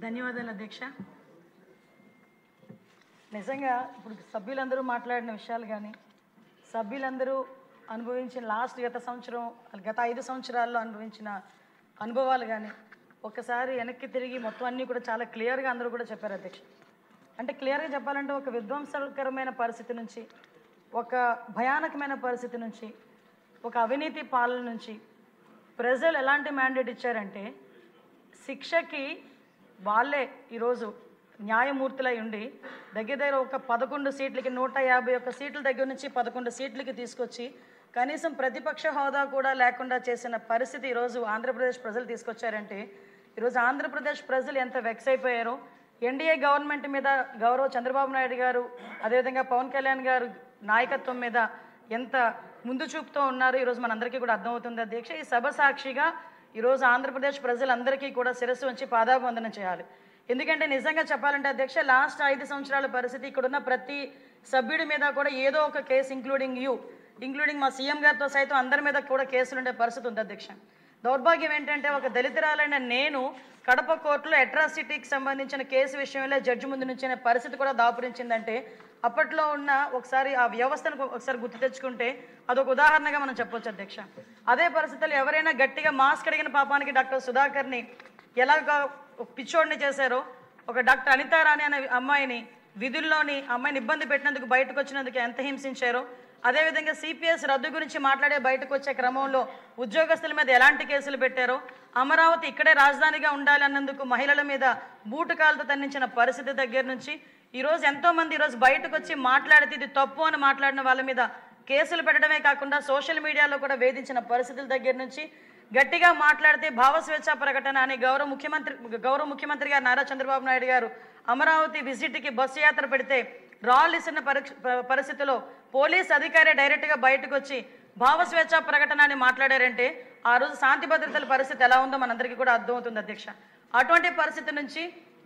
ధన్యవాదాలు అధ్యక్ష. నిజంగా ఇప్పుడు సభ్యులందరూ మాట్లాడిన విషయాలు కానీ సభ్యులందరూ అనుభవించిన గత 5 సంవత్సరాల్లో అనుభవించిన అనుభవాలు కానీ ఒక్కసారి వెనక్కి తిరిగి మొత్తం అన్నీ కూడా చాలా క్లియర్గా అందరూ కూడా చెప్పారు అధ్యక్ష. అంటే క్లియర్గా చెప్పాలంటే ఒక విధ్వంసకరమైన పరిస్థితి నుంచి, ఒక భయానకమైన పరిస్థితి నుంచి, ఒక అవినీతి పాలన నుంచి ప్రజలు ఎలాంటి మ్యాండేట్ ఇచ్చారంటే శిక్షకి వాళ్ళే ఈరోజు న్యాయమూర్తులై ఉండి దగ్గర ఒక 11 సీట్లకి 151 సీట్ల దగ్గర నుంచి 11 సీట్లకి తీసుకొచ్చి కనీసం ప్రతిపక్ష హోదా కూడా లేకుండా చేసిన పరిస్థితి ఈరోజు ఆంధ్రప్రదేశ్ ప్రజలు తీసుకొచ్చారంటే ఈరోజు ఆంధ్రప్రదేశ్ ప్రజలు ఎంత వెక్స్ అయిపోయారో, ఎన్డీఏ గవర్నమెంట్ మీద గౌరవ చంద్రబాబు నాయుడు గారు అదేవిధంగా పవన్ కళ్యాణ్ గారు నాయకత్వం మీద ఎంత ముందు చూపుతూ ఉన్నారు ఈరోజు మనందరికీ కూడా అర్థమవుతుంది అధ్యక్ష. ఈ సభ సాక్షిగా ఈరోజు ఆంధ్రప్రదేశ్ ప్రజలందరికీ కూడా శిరస్సు వంచి పాదాభివందనం చేయాలి. ఎందుకంటే నిజంగా చెప్పాలంటే అధ్యక్ష, లాస్ట్ 5 సంవత్సరాల పరిస్థితి ఇక్కడున్న ప్రతి సభ్యుడి మీద కూడా ఏదో ఒక కేసు ఇంక్లూడింగ్ మా సీఎం గారితో సైతం అందరి మీద కూడా కేసులు ఉండే పరిస్థితి ఉంది అధ్యక్ష. దౌర్భాగ్యం ఏంటంటే ఒక దళితురాలైన నేను కడప కోర్టులో అట్రాసిటీకి సంబంధించిన కేసు విషయంలో జడ్జి ముందు నుంచిన పరిస్థితి కూడా దాపురించిందంటే అప్పట్లో ఉన్న ఒకసారి ఆ వ్యవస్థను ఒకసారి గుర్తు తెచ్చుకుంటే అదొక ఉదాహరణగా మనం చెప్పొచ్చు అధ్యక్ష. అదే పరిస్థితుల్లో ఎవరైనా గట్టిగా మాస్క్ అడిగిన పాపానికి డాక్టర్ సుధాకర్ని ఎలాగ పిచ్చోడిని చేశారో, ఒక డాక్టర్ అనితారాణి అనే అమ్మాయిని విధుల్లోని అమ్మాయిని ఇబ్బంది పెట్టినందుకు బయటకు వచ్చినందుకు ఎంత హింసించారో, అదేవిధంగా సిపిఎస్ రద్దు గురించి మాట్లాడే బయటకు వచ్చే క్రమంలో ఉద్యోగస్తుల మీద ఎలాంటి కేసులు పెట్టారో, అమరావతి ఇక్కడే రాజధానిగా ఉండాలి అన్నందుకు మహిళల మీద బూటకాలతో తన్నించిన పరిస్థితి దగ్గర నుంచి ఈరోజు ఎంతోమంది ఈరోజు బయటకు వచ్చి మాట్లాడితే ఇది తప్పు అని మాట్లాడిన వాళ్ళ మీద కేసులు పెట్టడమే కాకుండా సోషల్ మీడియాలో కూడా వేధించిన పరిస్థితుల దగ్గర నుంచి గట్టిగా మాట్లాడితే భావస్వేచ్ఛ ప్రకటన అని గౌరవ ముఖ్యమంత్రి గారు నారా చంద్రబాబు నాయుడు గారు అమరావతి విజిట్కి బస్సు యాత్ర పెడితే రాళ్ళు ఇస్తున్న పరిస్థితిలో పోలీస్ అధికారి డైరెక్ట్గా బయటకు వచ్చి భావస్వేచ్ఛ ప్రకటన అని మాట్లాడారంటే ఆ రోజు శాంతి భద్రతల పరిస్థితి ఎలా ఉందో మనందరికీ కూడా అర్థమవుతుంది అధ్యక్ష. అటువంటి పరిస్థితి నుంచి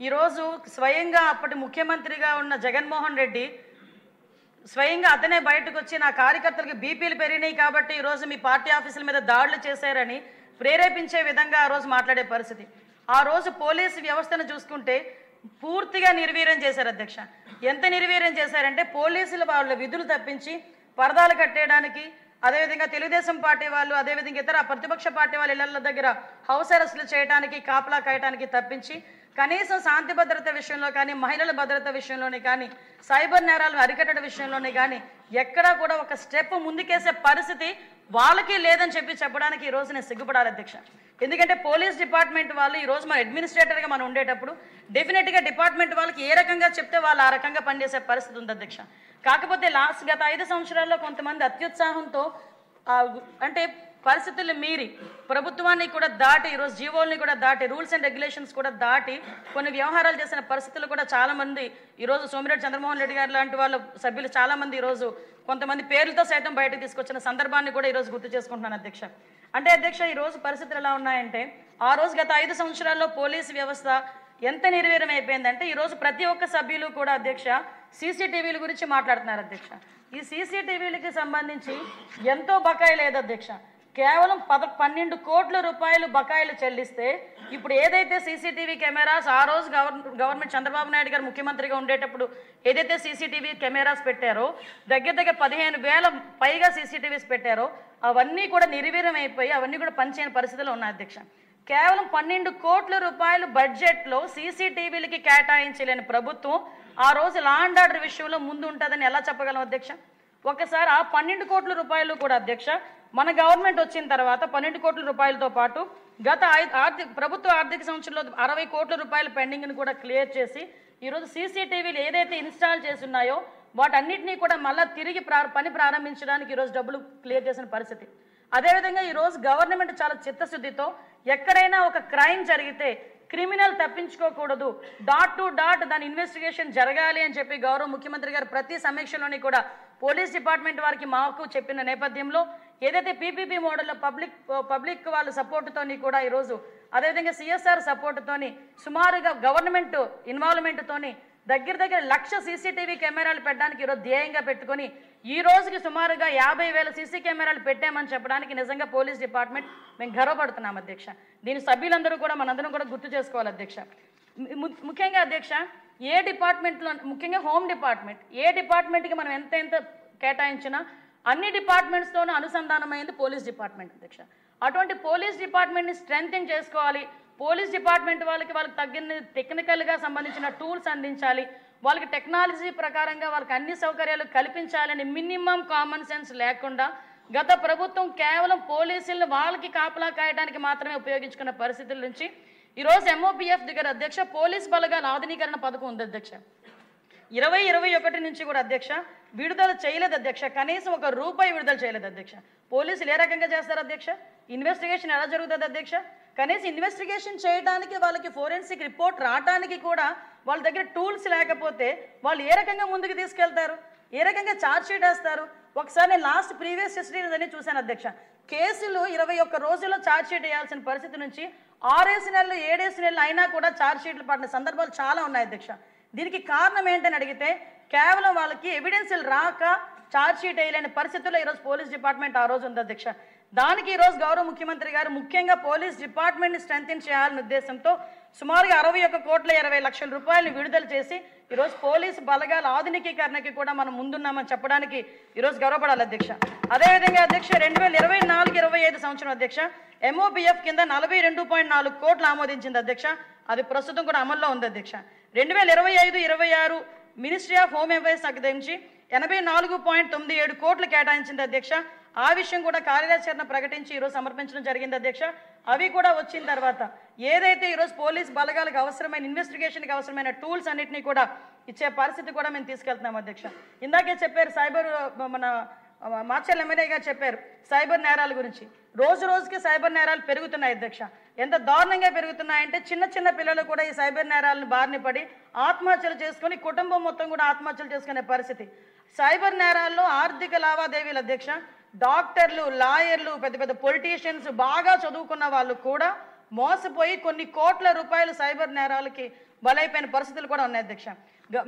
ఈరోజు స్వయంగా అప్పటి ముఖ్యమంత్రిగా ఉన్న జగన్మోహన్ రెడ్డి స్వయంగా అతనే బయటకు వచ్చి నా కార్యకర్తలకు బీపీలు పెరిగినాయి కాబట్టి ఈరోజు మీ పార్టీ ఆఫీసుల మీద దాడులు చేశారని ప్రేరేపించే విధంగా ఆ రోజు మాట్లాడే పరిస్థితి. ఆ రోజు పోలీసు వ్యవస్థను చూసుకుంటే పూర్తిగా నిర్వీర్యం చేశారు అధ్యక్ష. ఎంత నిర్వీర్యం చేశారంటే పోలీసులు వాళ్ళ విధులు తప్పించి పరదాలు కట్టేయడానికి, అదేవిధంగా తెలుగుదేశం పార్టీ వాళ్ళు అదేవిధంగా ఇతర ప్రతిపక్ష పార్టీ వాళ్ళ ఇళ్ల దగ్గర హౌస్ అరెస్టులు చేయడానికి కాపలా కాయడానికి తప్పించి కనీసం శాంతి భద్రత విషయంలో కానీ మహిళల భద్రత విషయంలోనే కానీ సైబర్ నేరాలను అరికట్టడం విషయంలోనే కానీ ఎక్కడా కూడా ఒక స్టెప్ ముందుకేసే పరిస్థితి వాళ్ళకి లేదని చెప్పడానికి ఈరోజు నేను సిగ్గుపడాలి అధ్యక్ష. ఎందుకంటే పోలీస్ డిపార్ట్మెంట్ వాళ్ళు ఈరోజు మన అడ్మినిస్ట్రేటర్గా మనం ఉండేటప్పుడు డెఫినెట్గా డిపార్ట్మెంట్ వాళ్ళకి ఏ రకంగా చెప్తే వాళ్ళు ఆ రకంగా పనిచేసే పరిస్థితి ఉంది అధ్యక్ష. కాకపోతే గత 5 సంవత్సరాల్లో కొంతమంది అత్యుత్సాహంతో అంటే పరిస్థితులు మీరి ప్రభుత్వాన్ని కూడా దాటి ఈరోజు జీవోల్ని కూడా దాటి రూల్స్ అండ్ రెగ్యులేషన్స్ కూడా దాటి కొన్ని వ్యవహారాలు చేసిన పరిస్థితులు కూడా చాలామంది ఈరోజు సోమిరెడ్డి చంద్రమోహన్ రెడ్డి గారు లాంటి వాళ్ళ సభ్యులు చాలామంది ఈరోజు కొంతమంది పేర్లతో సైతం బయటకు తీసుకొచ్చిన సందర్భాన్ని కూడా ఈరోజు గుర్తు చేసుకుంటున్నాను అధ్యక్ష. అంటే అధ్యక్ష ఈరోజు పరిస్థితులు ఎలా ఉన్నాయంటే ఆ రోజు గత 5 సంవత్సరాల్లో పోలీసు వ్యవస్థ ఎంత నిర్వీర్యం అయిపోయిందంటే ఈరోజు ప్రతి ఒక్క సభ్యులు కూడా అధ్యక్ష సీసీటీవీల గురించి మాట్లాడుతున్నారు అధ్యక్ష. ఈ సీసీటీవీలకి సంబంధించి ఎంతో బకాయి లేదు అధ్యక్ష. కేవలం 12 కోట్ల రూపాయలు బకాయిలు చెల్లిస్తే ఇప్పుడు ఏదైతే సీసీటీవీ కెమెరాస్ ఆ రోజు గవర్నమెంట్ చంద్రబాబు నాయుడు గారు ముఖ్యమంత్రిగా ఉండేటప్పుడు ఏదైతే సీసీటీవీ కెమెరాస్ పెట్టారో దగ్గర 15,000 పైగా సీసీటీవీస్ పెట్టారో అవన్నీ కూడా నిర్వీర్యం అయిపోయి అవన్నీ కూడా పనిచేయని పరిస్థితిలో ఉన్నాయి అధ్యక్ష. కేవలం 12 కోట్ల రూపాయలు బడ్జెట్లో సీసీటీవీలకి కేటాయించలేని ప్రభుత్వం ఆ రోజు లా అండ్ ఆర్డర్ విషయంలో ముందు ఉంటుందని ఎలా చెప్పగలం అధ్యక్ష? ఒకసారి ఆ 12 కోట్ల రూపాయలు కూడా అధ్యక్ష మన గవర్నమెంట్ వచ్చిన తర్వాత 12 కోట్ల రూపాయలతో పాటు గత ప్రభుత్వ ఆర్థిక సంవత్సరంలో 60 కోట్ల రూపాయల పెండింగ్ని కూడా క్లియర్ చేసి ఈరోజు సీసీటీవీలు ఏదైతే ఇన్స్టాల్ చేస్తున్నాయో వాటన్నిటినీ కూడా మళ్ళీ తిరిగి పని ప్రారంభించడానికి ఈరోజు డబ్బులు క్లియర్ చేసిన పరిస్థితి. అదేవిధంగా ఈరోజు గవర్నమెంట్ చాలా చిత్తశుద్ధితో ఎక్కడైనా ఒక క్రైమ్ జరిగితే క్రిమినల్ తప్పించుకోకూడదు, డాట్ టు డాట్ దాని ఇన్వెస్టిగేషన్ జరగాలి అని చెప్పి గౌరవ ముఖ్యమంత్రి గారు ప్రతి సమీక్షలోని కూడా పోలీస్ డిపార్ట్మెంట్ వారికి మాకు చెప్పిన నేపథ్యంలో ఏదైతే పీపీపీ మోడల్లో పబ్లిక్ వాళ్ళ సపోర్టుతోని కూడా ఈరోజు అదేవిధంగా సిఎస్ఆర్ సపోర్టుతోని సుమారుగా గవర్నమెంట్ ఇన్వాల్వ్మెంట్తోని దగ్గర 1,00,000 సీసీటీవీ కెమెరాలు పెట్టడానికి ఈరోజు ధ్యేయంగా పెట్టుకొని ఈ రోజుకి సుమారుగా 50,000 సీసీ కెమెరాలు పెట్టామని చెప్పడానికి నిజంగా పోలీస్ డిపార్ట్మెంట్ మేము గర్వపడుతున్నాం అధ్యక్ష. దీని సభ్యులందరూ కూడా మనందరం కూడా గుర్తు చేసుకోవాలి అధ్యక్ష. ముఖ్యంగా అధ్యక్ష ఏ డిపార్ట్మెంట్లో, ముఖ్యంగా హోమ్ డిపార్ట్మెంట్, ఏ డిపార్ట్మెంట్కి మనం ఎంత కేటాయించినా అన్ని డిపార్ట్మెంట్స్తోనూ అనుసంధానమైంది పోలీస్ డిపార్ట్మెంట్ అధ్యక్ష. అటువంటి పోలీస్ డిపార్ట్మెంట్ని స్ట్రెంథెన్ చేసుకోవాలి. పోలీస్ డిపార్ట్మెంట్ వాళ్ళకి తగిన టెక్నికల్గా సంబంధించిన టూల్స్ అందించాలి. వాళ్ళకి టెక్నాలజీ ప్రకారంగా వాళ్ళకి అన్ని సౌకర్యాలు కల్పించాలని మినిమం కామన్ సెన్స్ లేకుండా గత ప్రభుత్వం కేవలం పోలీసులను వాళ్ళకి కాపలా కాయడానికి మాత్రమే ఉపయోగించుకున్న పరిస్థితుల నుంచి ఈరోజు MOPF దగ్గర అధ్యక్ష పోలీస్ బలగాల ఆధునీకరణ పథకం ఉంది అధ్యక్ష. 2021 నుంచి కూడా అధ్యక్ష విడుదల చేయలేదు అధ్యక్ష. కనీసం ₹1 విడుదల చేయలేదు అధ్యక్ష. పోలీసులు ఏ రకంగా చేస్తారు అధ్యక్ష? ఇన్వెస్టిగేషన్ ఎలా జరుగుతుంది అధ్యక్ష? కనీసం ఇన్వెస్టిగేషన్ చేయడానికి వాళ్ళకి ఫోరెన్సిక్ రిపోర్ట్ రావడానికి కూడా వాళ్ళ దగ్గర టూల్స్ లేకపోతే వాళ్ళు ఏ రకంగా ముందుకు తీసుకెళ్తారు? ఏ రకంగా ఛార్జ్ షీట్ వేస్తారు? ఒకసారి నేను లాస్ట్ ప్రీవియస్ హిస్టరీస్ అని చూశాను అధ్యక్ష. కేసులు 21 రోజుల్లో ఛార్జ్ షీట్ వేయాల్సిన పరిస్థితి నుంచి 6 నెలలు 7 నెలలు అయినా కూడా ఛార్జ్ షీట్లు పడిన సందర్భాలు చాలా ఉన్నాయి అధ్యక్ష. దీనికి కారణం ఏంటని అడిగితే కేవలం వాళ్ళకి ఎవిడెన్స్లు రాక ఛార్జ్ షీట్ వేయలేని పరిస్థితుల్లో ఈరోజు పోలీస్ డిపార్ట్మెంట్ ఆ రోజు ఉంది అధ్యక్ష. దానికి ఈరోజు గౌరవ ముఖ్యమంత్రి గారు ముఖ్యంగా పోలీస్ డిపార్ట్మెంట్ని స్ట్రెంథెన్ చేయాలనే ఉద్దేశంతో సుమారుగా 61,20,00,000 రూపాయలు విడుదల చేసి ఈరోజు పోలీసు బలగాల ఆధునికీకరణకి కూడా మనం ముందున్నామని చెప్పడానికి ఈరోజు గౌరవపడాలి అధ్యక్ష. అదేవిధంగా అధ్యక్ష 2024-25 సంవత్సరం అధ్యక్ష MOPF కింద 42.4 కోట్లు ఆమోదించింది అధ్యక్ష. అది ప్రస్తుతం కూడా అమల్లో ఉంది అధ్యక్ష. 2025-26 మినిస్ట్రీ ఆఫ్ హోమ్ అఫైర్స్ సంబంధించి 84.97 కోట్లు కేటాయించింది అధ్యక్ష. ఆ విషయం కూడా కార్యాచరణ ప్రకటించి ఈరోజు సమర్పించడం జరిగింది అధ్యక్ష. అవి కూడా వచ్చిన తర్వాత ఏదైతే ఈరోజు పోలీస్ బలగాలకు అవసరమైన ఇన్వెస్టిగేషన్కి అవసరమైన టూల్స్ అన్నింటినీ కూడా ఇచ్చే పరిస్థితి కూడా మేము తీసుకెళ్తున్నాం అధ్యక్ష. ఇందాకే చెప్పారు సైబర్, మన మాచర్ల ఎమ్మెల్యే గారు చెప్పారు సైబర్ నేరాల గురించి. రోజు రోజుకి సైబర్ నేరాలు పెరుగుతున్నాయి అధ్యక్ష. ఎంత దారుణంగా పెరుగుతున్నాయంటే చిన్న పిల్లలు కూడా ఈ సైబర్ నేరాలను బారిన పడి ఆత్మహత్యలు చేసుకొని కుటుంబం మొత్తం కూడా ఆత్మహత్యలు చేసుకునే పరిస్థితి. సైబర్ నేరాల్లో ఆర్థిక లావాదేవీలు అధ్యక్ష డాక్టర్లు, లాయర్లు, పెద్ద పొలిటీషియన్స్, బాగా చదువుకున్న వాళ్ళు కూడా మోసపోయి కొన్ని కోట్ల రూపాయలు సైబర్ నేరాలకి బలైపోయిన పరిస్థితులు కూడా ఉన్నాయి అధ్యక్ష.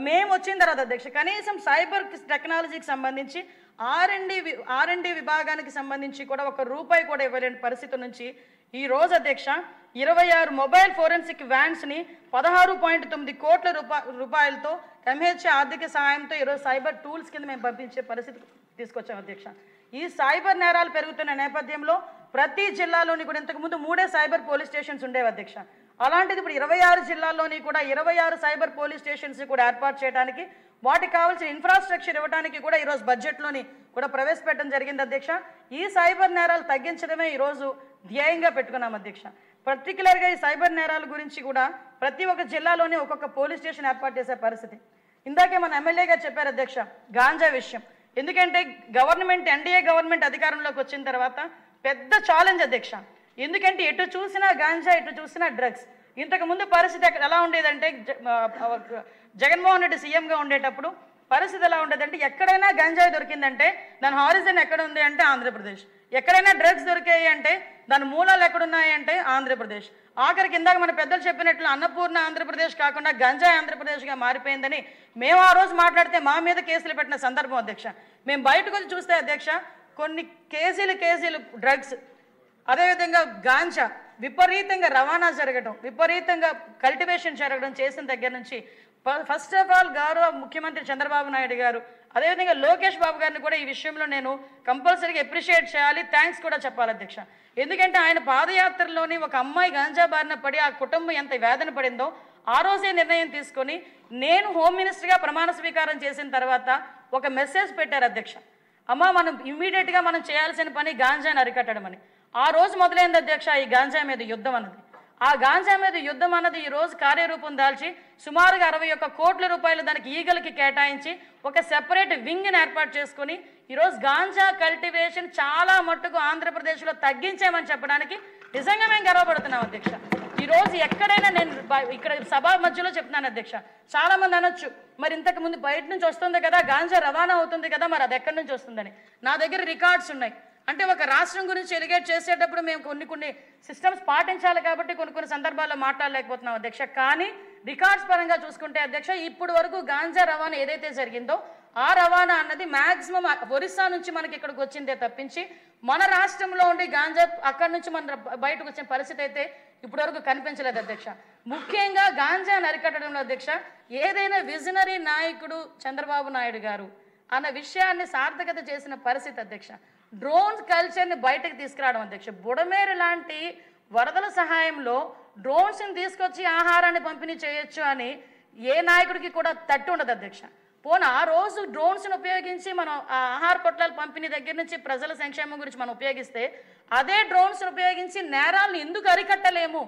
మేము వచ్చిన తర్వాత అధ్యక్ష కనీసం సైబర్ టెక్నాలజీకి సంబంధించి R&D విభాగానికి సంబంధించి కూడా ₹1 కూడా ఇవ్వలేని పరిస్థితి నుంచి ఈ రోజు అధ్యక్ష 26 మొబైల్ ఫోరెన్సిక్ వ్యాన్స్ని 16.9 కోట్ల రూపాయలతో MHA ఆర్థిక సహాయంతో ఈరోజు సైబర్ టూల్స్ కింద మేము పంపించే పరిస్థితి తీసుకొచ్చాం అధ్యక్ష. ఈ సైబర్ నేరాలు పెరుగుతున్న నేపథ్యంలో ప్రతి జిల్లాలోని కూడా ఇంతకుముందు 3 సైబర్ పోలీస్ స్టేషన్స్ ఉండేవి అధ్యక్ష. అలాంటిది ఇప్పుడు 26 జిల్లాల్లోని కూడా 26 సైబర్ పోలీస్ స్టేషన్స్ కూడా ఏర్పాటు చేయడానికి వాటికి కావాల్సిన ఇన్ఫ్రాస్ట్రక్చర్ ఇవ్వడానికి కూడా ఈరోజు బడ్జెట్లోని కూడా ప్రవేశపెట్టడం జరిగింది అధ్యక్ష. ఈ సైబర్ నేరాలు తగ్గించడమే ఈరోజు ధ్యేయంగా పెట్టుకున్నాం అధ్యక్ష. పర్టికులర్గా ఈ సైబర్ నేరాల గురించి కూడా ప్రతి ఒక్క జిల్లాలోని ఒక్కొక్క పోలీస్ స్టేషన్ ఏర్పాటు చేసే పరిస్థితి. ఇందాకే మన ఎమ్మెల్యే గారు చెప్పారు అధ్యక్ష గాంజా విషయం. ఎందుకంటే NDA గవర్నమెంట్ అధికారంలోకి వచ్చిన తర్వాత పెద్ద ఛాలెంజ్ అధ్యక్ష. ఎందుకంటే ఎటు చూసినా గాంజా, ఎటు చూసినా డ్రగ్స్. ఇంతకుముందు పరిస్థితి ఎలా ఉండేదంటే జగన్మోహన్ రెడ్డి సీఎంగా ఉండేటప్పుడు పరిస్థితి ఎలా ఉండేదంటే ఎక్కడైనా గంజాయి దొరికిందంటే దాని హారిజన్ ఎక్కడ ఉంది అంటే ఆంధ్రప్రదేశ్, ఎక్కడైనా డ్రగ్స్ దొరికాయి అంటే దాని మూలాలు ఎక్కడున్నాయి అంటే ఆంధ్రప్రదేశ్. ఆఖరికి ఇందాక మన పెద్దలు చెప్పినట్లు అన్నపూర్ణ ఆంధ్రప్రదేశ్ కాకుండా గంజాయి ఆంధ్రప్రదేశ్గా మారిపోయిందని మేము ఆ రోజు మాట్లాడితే మా మీద కేసులు పెట్టిన సందర్భం అధ్యక్ష. మేము బయటకు వచ్చి చూస్తే అధ్యక్ష కొన్ని కేజీలు డ్రగ్స్, అదేవిధంగా గాంజా విపరీతంగా రవాణా జరగడం, విపరీతంగా కల్టివేషన్ జరగడం చేసిన దగ్గర నుంచి ఫస్ట్ ఆఫ్ ఆల్ గౌరవ ముఖ్యమంత్రి చంద్రబాబు నాయుడు గారు అదేవిధంగా లోకేష్ బాబు గారిని కూడా ఈ విషయంలో నేను కంపల్సరీగా అప్రిషియేట్ చేయాలి, థ్యాంక్స్ కూడా చెప్పాలి అధ్యక్ష. ఎందుకంటే ఆయన పాదయాత్రలోని ఒక అమ్మాయి గాంజా బారిన పడి ఆ కుటుంబం ఎంత వేదన పడిందో ఆ రోజే నిర్ణయం తీసుకొని నేను హోమ్ మినిస్టర్గా ప్రమాణ స్వీకారం చేసిన తర్వాత ఒక మెసేజ్ పెట్టారు అధ్యక్ష. అమ్మ మనం ఇమ్మీడియట్గా మనం చేయాల్సిన పని గాంజాని అరికట్టడం అని. ఆ రోజు మొదలైంది అధ్యక్ష ఈ గాంజా మీద యుద్ధం అన్నది. ఆ గాంజా మీద యుద్ధం అన్నది ఈరోజు కార్యరూపం దాల్చి సుమారుగా 61 కోట్ల రూపాయలు దానికి ఈగలకి కేటాయించి ఒక సెపరేట్ వింగ్ని ఏర్పాటు చేసుకుని ఈరోజు గాంజా కల్టివేషన్ చాలా మట్టుకు ఆంధ్రప్రదేశ్లో తగ్గించామని చెప్పడానికి నిజంగా మేము గర్వపడుతున్నాం అధ్యక్ష. ఈరోజు ఎక్కడైనా నేను ఇక్కడ సభ మధ్యలో చెప్తున్నాను అధ్యక్ష, చాలామంది అనొచ్చు మరి ఇంతకు ముందు బయట నుంచి వస్తుంది కదా గాంజా రవాణా అవుతుంది కదా మరి అది ఎక్కడి నుంచి వస్తుందని. నా దగ్గర రికార్డ్స్ ఉన్నాయి. అంటే ఒక రాష్ట్రం గురించి ఎలిగేట్ చేసేటప్పుడు మేము కొన్ని సిస్టమ్స్ పాటించాలి కాబట్టి కొన్ని సందర్భాల్లో మాట్లాడలేకపోతున్నాం అధ్యక్ష. కానీ రికార్డ్స్ పరంగా చూసుకుంటే అధ్యక్ష ఇప్పుడు వరకు గాంజా రవాణా ఏదైతే జరిగిందో ఆ రవాణా అన్నది మ్యాక్సిమం ఒరిస్సా నుంచి మనకి ఇక్కడికి వచ్చిందే తప్పించి మన రాష్ట్రంలో ఉండి గాంజా అక్కడి నుంచి మన బయటకు వచ్చిన పరిస్థితి అయితే ఇప్పటివరకు కనిపించలేదు అధ్యక్ష. ముఖ్యంగా గాంజాను అరికట్టడంలో అధ్యక్ష ఏదైనా విజనరీ నాయకుడు చంద్రబాబు నాయుడు గారు అన్న విషయాన్ని సార్థకత చేసిన పరిస్థితి అధ్యక్ష. డ్రోన్ కల్చర్ని బయటకు తీసుకురావడం అధ్యక్ష. బుడమేరు లాంటి వరదల సహాయంలో డ్రోన్స్ని తీసుకొచ్చి ఆహారాన్ని పంపిణీ చేయొచ్చు అని ఏ నాయకుడికి కూడా తట్టు ఉండదు అధ్యక్ష. పోనీ ఆ రోజు డ్రోన్స్ని ఉపయోగించి మనం ఆహార పొట్లాల పంపిణీ దగ్గర నుంచి ప్రజల సంక్షేమం గురించి మనం ఉపయోగిస్తే అదే డ్రోన్స్ని ఉపయోగించి నేరాలను ఎందుకు అరికట్టలేము,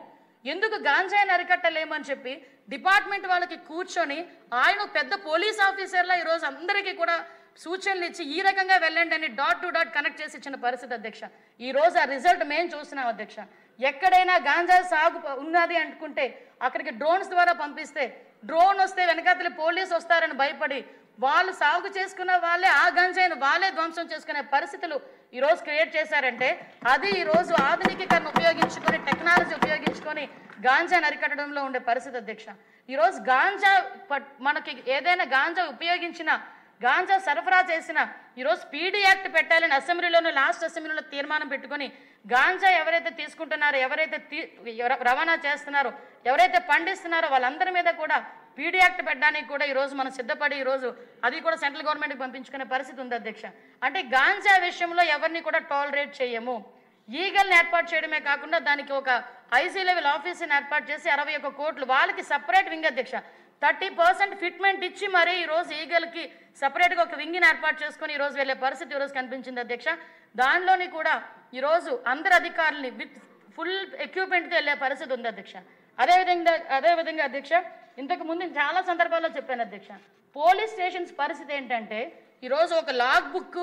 ఎందుకు గాంజాయిని అరికట్టలేము అని చెప్పి డిపార్ట్మెంట్ వాళ్ళకి కూర్చొని ఆయన పెద్ద పోలీస్ ఆఫీసర్లా ఈరోజు అందరికీ కూడా సూచనలు ఇచ్చి ఈ రకంగా వెళ్ళండి అని డాట్ టు డాట్ కనెక్ట్ చేసి ఇచ్చిన పరిస్థితి అధ్యక్ష. ఈరోజు ఆ రిజల్ట్ మేము చూస్తున్నాం అధ్యక్ష. ఎక్కడైనా గాంజా సాగు ఉన్నది అనుకుంటే అక్కడికి డ్రోన్స్ ద్వారా పంపిస్తే డ్రోన్ వస్తే వెనకాతలి పోలీసు వస్తారని భయపడి వాళ్ళు సాగు చేసుకున్న వాళ్ళే ఆ గంజాయిని వాళ్ళే ధ్వంసం చేసుకునే పరిస్థితులు ఈరోజు క్రియేట్ చేశారంటే అది ఈరోజు ఆధునికీకరణ ఉపయోగించుకొని టెక్నాలజీ ఉపయోగించుకొని గాంజాని అరికట్టడంలో ఉండే పరిస్థితి అధ్యక్ష. ఈరోజు గాంజా మనకి ఏదైనా గాంజా ఉపయోగించిన గాంజా సరఫరా చేసిన ఈరోజు పీడీ యాక్ట్ పెట్టాలని లాస్ట్ అసెంబ్లీలో తీర్మానం పెట్టుకొని గాంజా ఎవరైతే తీసుకుంటున్నారో ఎవరైతే రవాణా చేస్తున్నారో ఎవరైతే పండిస్తున్నారో వాళ్ళందరి మీద కూడా పీడీ యాక్ట్ పెట్టడానికి కూడా ఈరోజు మనం సిద్ధపడి ఈరోజు అది కూడా సెంట్రల్ గవర్నమెంట్కి పంపించుకునే పరిస్థితి ఉంది అధ్యక్ష. అంటే గాంజా విషయంలో ఎవరిని కూడా టాలరేట్ చేయము. ఈగల్ని ఏర్పాటు చేయడమే కాకుండా దానికి ఒక ఐసీ లెవెల్ ఆఫీస్ని ఏర్పాటు చేసి 61 కోట్లు వాళ్ళకి సపరేట్ వింగ్ అధ్యక్ష 30% ఫిట్మెంట్ ఇచ్చి మరీ ఈరోజు ఈగల్కి సపరేట్గా ఒక వింగ్ని ఏర్పాటు చేసుకొని ఈరోజు వెళ్ళే పరిస్థితి ఈరోజు కనిపించింది అధ్యక్ష. దానిలోని కూడా ఈరోజు అందరు అధికారులని విత్ ఫుల్ ఎక్విప్మెంట్తో వెళ్ళే పరిస్థితి ఉంది అధ్యక్ష. అదేవిధంగా అధ్యక్ష ఇంతకు ముందు చాలా సందర్భాల్లో చెప్పాను అధ్యక్ష. పోలీస్ స్టేషన్స్ పరిస్థితి ఏంటంటే ఈరోజు ఒక లాగ్ బుక్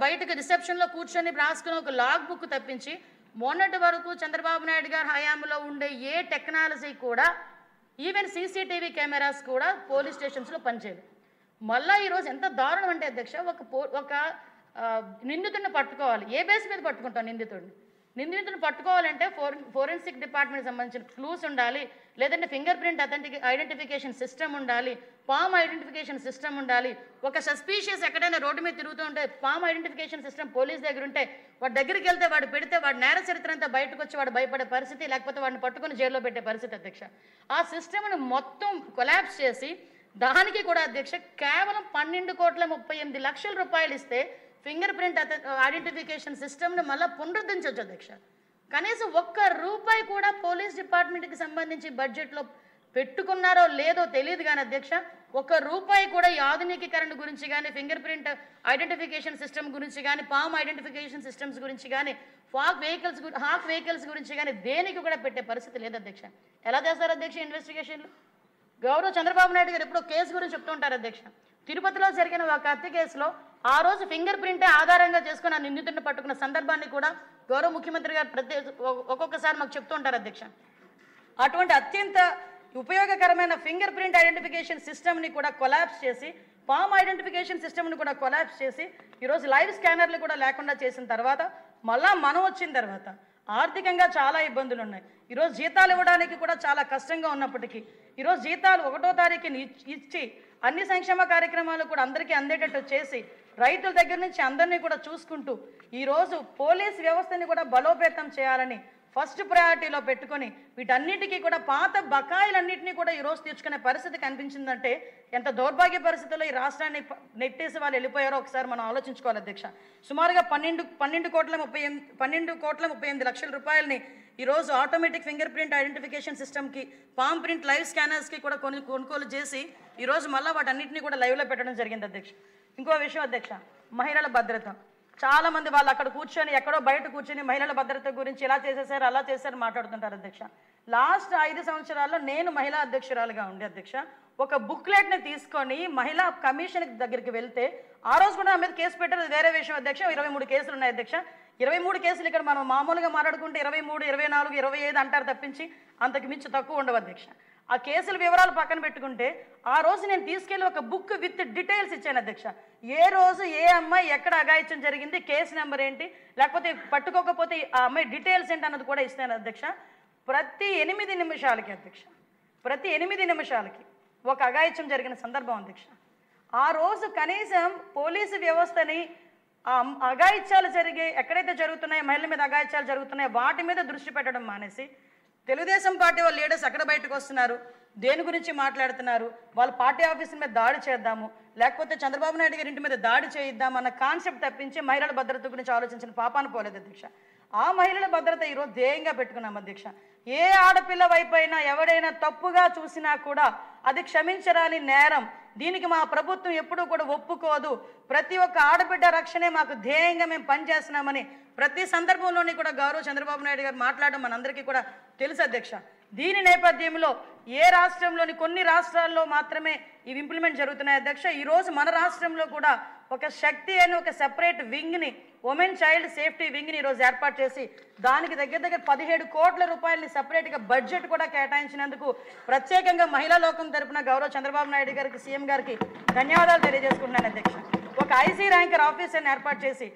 బయటకు రిసెప్షన్లో కూర్చొని రాసుకుని ఒక లాగ్ బుక్ తప్పించి మొన్నటి వరకు చంద్రబాబు నాయుడు గారి హయాంలో ఉండే ఏ టెక్నాలజీ కూడా ఈవెన్ సీసీటీవీ కెమెరాస్ కూడా పోలీస్ స్టేషన్స్లో పనిచేయదు. మళ్ళీ ఈరోజు ఎంత దారుణం అంటే అధ్యక్ష ఒక నిందితుడిని పట్టుకోవాలి. ఏ బేస్ మీద పట్టుకుంటాం నిందితుడిని పట్టుకోవాలంటే ఫోరెన్సిక్ డిపార్ట్మెంట్కి సంబంధించిన క్లూస్ ఉండాలి, లేదంటే ఫింగర్ ప్రింట్ ఐడెంటిఫికేషన్ సిస్టమ్ ఉండాలి, పామ్ ఐడెంటిఫికేషన్ సిస్టమ్ ఉండాలి. ఒక సస్పీషియస్ ఎక్కడైనా రోడ్డు మీద తిరుగుతూ ఉంటే పామ్ ఐడెంటిఫికేషన్ సిస్టమ్ పోలీస్ దగ్గర ఉంటే వాడి దగ్గరికి వెళ్తే వాడు పెడితే వాడి నేర చరిత్ర అంతా బయటకు వచ్చి వాడు భయపడే పరిస్థితి, లేకపోతే వాడిని పట్టుకుని జైల్లో పెట్టే పరిస్థితి అధ్యక్ష. ఆ సిస్టమ్ను మొత్తం కొలాప్స్ చేసి దానికి కూడా అధ్యక్ష కేవలం 12,38,00,000 రూపాయలు ఇస్తే ఫింగర్ ప్రింట్ ఐడెంటిఫికేషన్ సిస్టమ్ని మళ్ళీ పునరుద్ధరించవచ్చు అధ్యక్ష. కనీసం ₹1 కూడా పోలీస్ డిపార్ట్మెంట్కి సంబంధించి బడ్జెట్లో పెట్టుకున్నారో లేదో తెలియదు కానీ అధ్యక్ష ₹1 కూడా ఈ ఆధునికీకరణ గురించి కానీ ఫింగర్ ప్రింట్ ఐడెంటిఫికేషన్ సిస్టమ్ గురించి కానీ పామ్ ఐడెంటిఫికేషన్ సిస్టమ్స్ గురించి కానీ హాక్ వెహికల్స్ గురించి కానీ దేనికి కూడా పెట్టే పరిస్థితి లేదు అధ్యక్ష. ఎలా చేస్తారు అధ్యక్ష ఇన్వెస్టిగేషన్లు? గౌరవ చంద్రబాబు నాయుడు గారు ఎప్పుడో కేసు గురించి చెప్తూ ఉంటారు అధ్యక్ష. తిరుపతిలో జరిగిన ఒక హత్య కేసులో ఆ రోజు ఫింగర్ ప్రింటే ఆధారంగా చేసుకుని ఆ నిందితుడిని పట్టుకున్న సందర్భాన్ని కూడా గౌరవ ముఖ్యమంత్రి గారు ఒక్కొక్కసారి మాకు చెప్తూ ఉంటారు అధ్యక్ష. అటువంటి అత్యంత ఉపయోగకరమైన ఫింగర్ ప్రింట్ ఐడెంటిఫికేషన్ సిస్టమ్ని కూడా కొలాప్స్ చేసి పామ్ ఐడెంటిఫికేషన్ సిస్టమ్ని కూడా కొలాప్స్ చేసి ఈరోజు లైవ్ స్కానర్లు కూడా లేకుండా చేసిన తర్వాత మళ్ళా మనం వచ్చిన తర్వాత ఆర్థికంగా చాలా ఇబ్బందులు ఉన్నాయి. ఈరోజు జీతాలు ఇవ్వడానికి కూడా చాలా కష్టంగా ఉన్నప్పటికీ ఈరోజు జీతాలు 1వ తారీఖుని ఇచ్చి అన్ని సంక్షేమ కార్యక్రమాలు కూడా అందరికీ అందేటట్టు చేసి రైతుల దగ్గర నుంచి అందరినీ కూడా చూసుకుంటూ ఈరోజు పోలీస్ వ్యవస్థని కూడా బలోపేతం చేయాలని ఫస్ట్ ప్రయారిటీలో పెట్టుకొని వీటన్నిటికీ కూడా పాత బకాయిలన్నింటినీ కూడా ఈరోజు తీర్చుకునే పరిస్థితి కనిపించిందంటే ఎంత దౌర్భాగ్య పరిస్థితుల్లో ఈ రాష్ట్రాన్ని నెట్టేసి వాళ్ళు వెళ్ళిపోయారో ఒకసారి మనం ఆలోచించుకోవాలి అధ్యక్ష. సుమారుగా 12,38 లక్షల రూపాయలని ఈరోజు ఆటోమేటిక్ ఫింగర్ ప్రింట్ ఐడెంటిఫికేషన్ సిస్టమ్కి పామ్ ప్రింట్ లైవ్ స్కానర్స్కి కూడా కొనుగోలు చేసి ఈరోజు మళ్ళీ వాటన్నింటినీ కూడా లైవ్లో పెట్టడం జరిగింది అధ్యక్ష. ఇంకో విషయం అధ్యక్ష, మహిళల భద్రత. చాలామంది వాళ్ళు అక్కడ కూర్చొని ఎక్కడో బయట కూర్చొని మహిళల భద్రత గురించి ఇలా చేసేసారు అలా చేశారు మాట్లాడుతుంటారు అధ్యక్ష. లాస్ట్ 5 సంవత్సరాల్లో నేను మహిళా అధ్యక్షురాలుగా ఉండే అధ్యక్ష ఒక బుక్లెట్ని తీసుకొని మహిళా కమిషన్ దగ్గరికి వెళ్తే ఆ రోజు కూడా నా మీద కేసు పెట్టారు, వేరే విషయం అధ్యక్ష. 23 కేసులు ఉన్నాయి అధ్యక్ష. 23 కేసులు ఇక్కడ మనం మామూలుగా మాట్లాడుకుంటే 23, 24, 25 అంటారు తప్పించి అంతకు మించి తక్కువ ఉండవు అధ్యక్ష. ఆ కేసుల వివరాలు పక్కన పెట్టుకుంటే ఆ రోజు నేను తీసుకెళ్ళి ఒక బుక్ విత్ డీటెయిల్స్ ఇచ్చాను అధ్యక్ష. ఏ రోజు ఏ అమ్మాయి ఎక్కడ అఘాయిత్యం జరిగింది, కేసు నెంబర్ ఏంటి, లేకపోతే పట్టుకోకపోతే ఆ అమ్మాయి డీటెయిల్స్ ఏంటి అన్నది కూడా ఇస్తాను అధ్యక్ష. ప్రతి 8 నిమిషాలకి అధ్యక్ష, ప్రతి 8 నిమిషాలకి ఒక అఘాయిత్యం జరిగిన సందర్భం అధ్యక్ష. ఆ రోజు కనీసం పోలీసు వ్యవస్థని అఘాయిత్యాలు ఎక్కడైతే జరుగుతున్నాయో మహిళల మీద అఘాయిత్యాలు జరుగుతున్నాయో వాటి మీద దృష్టి పెట్టడం మానేసి తెలుగుదేశం పార్టీ వాళ్ళ లీడర్స్ ఎక్కడ బయటకు వస్తున్నారు, దేని గురించి మాట్లాడుతున్నారు, వాళ్ళ పార్టీ ఆఫీసుల మీద దాడి చేద్దాము, లేకపోతే చంద్రబాబు నాయుడు గారి ఇంటి మీద దాడి చేయిద్దాం అన్న కాన్సెప్ట్ తప్పించి మహిళల భద్రత గురించి ఆలోచించిన పాపాన పోలేదు అధ్యక్ష. ఆ మహిళల భద్రత ఈరోజు ధ్యేయంగా పెట్టుకున్నాం అధ్యక్ష. ఏ ఆడపిల్ల వైపు అయినా ఎవడైనా తప్పుగా చూసినా కూడా అది క్షమించరాని నేరం. దీనికి మా ప్రభుత్వం ఎప్పుడూ కూడా ఒప్పుకోదు. ప్రతి ఒక్క ఆడబిడ్డ రక్షణే మాకు ధ్యేయంగా మేము పనిచేస్తున్నామని ప్రతి సందర్భంలోని కూడా గౌరవ చంద్రబాబు నాయుడు గారు మాట్లాడడం మనందరికీ కూడా తెలుసు అధ్యక్ష. దీని నేపథ్యంలో ఏ రాష్ట్రంలోని కొన్ని రాష్ట్రాల్లో మాత్రమే ఇవి ఇంప్లిమెంట్ జరుగుతున్నాయి అధ్యక్ష. ఈరోజు మన రాష్ట్రంలో కూడా ఒక శక్తి అని ఒక సెపరేట్ వింగ్ని, ఉమెన్ చైల్డ్ సేఫ్టీ వింగ్ని ఈరోజు ఏర్పాటు చేసి దానికి దగ్గర 17 కోట్ల రూపాయలని సెపరేట్గా బడ్జెట్ కూడా కేటాయించినందుకు ప్రత్యేకంగా మహిళా లోకం తరపున గౌరవ చంద్రబాబు నాయుడు గారికి, సీఎం గారికి ధన్యవాదాలు తెలియజేసుకుంటున్నాను అధ్యక్ష. ఒక ఐసీ ర్యాంకర్ ఆఫీసర్ని ఏర్పాటు చేసి